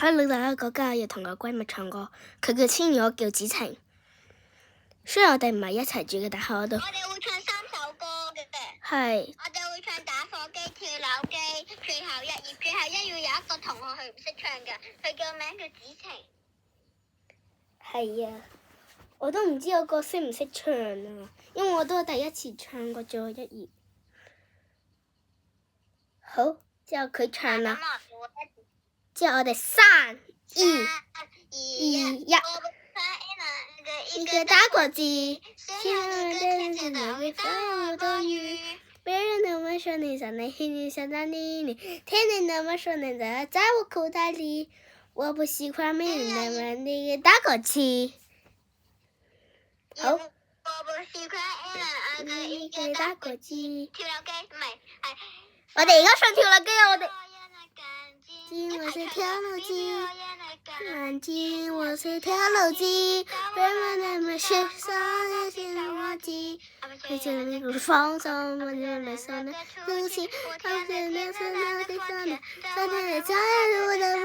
Hello，大家今日要同個閨蜜唱歌，佢叫千語，我叫子晴。雖然我哋唔係一齊住嘅，但係我哋會唱3首歌嘅。係。我哋會唱打火機、跳樓機、最後一頁。最後一頁有一個同學佢唔識唱嘅，佢叫名叫子晴。係啊，我都唔知我個識唔識唱啊，因為我都係第一次唱過最後一頁。好，之後佢唱啦。之後我哋3、2、1，一個大國際，天上的天上的會放好多雨，別人都會說你長得很像張麗麗，天天都會說你在我口袋裡，我不喜歡沒人那麼你個大國際。好。我不喜歡一個大國際。跳樓機唔係，係。我哋而家唱跳樓機啊！我哋。我是跳樓機，安靜，我是跳樓機，人們那麼時尚也是邏輯，你這裡不放鬆，我就來送你呼吸，放聲的聲那地方的，昨天的早夜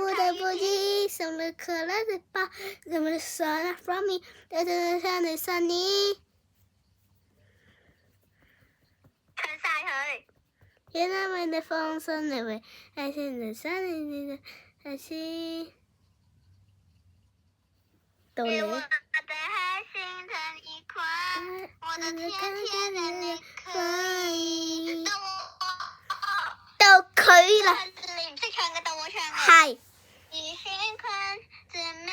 不得不記，送了可樂的包，怎麼說呢 from me， 在這上的想你。唱晒佢。也那麼的放鬆的味，愛情的山裡的愛情。到你。我的心成一塊，我的天天的你可以。到佢啦。你唔識唱嘅，到我唱嘅。係。雨軒坤最美，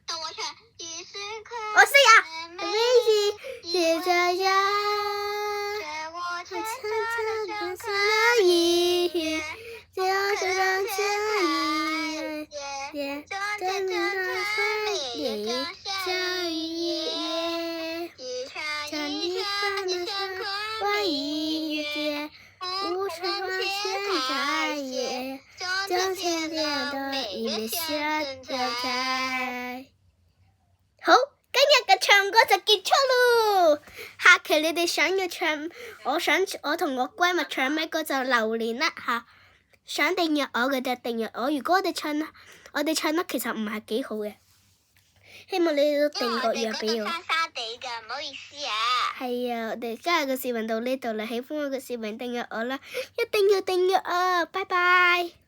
到我唱。雨軒坤。我識啊。美麗是這樣。我唱可以，就是讓下雨，真的可以下雨，像你放的像花一樣，無處發現在野，就天天都一面笑着在。好。今日嘅唱歌就結束咯，下期你哋想要唱，我同我閨蜜唱咩歌就留言啦嚇。想訂閱我嘅就訂閱我，如果我哋唱得其實唔係幾好嘅，希望你哋都訂個約俾我。沙沙地㗎，唔好意思啊。係啊，我哋今日嘅視頻到呢度啦，喜歡我嘅視頻訂閱我啦，一定要訂閱啊，拜拜。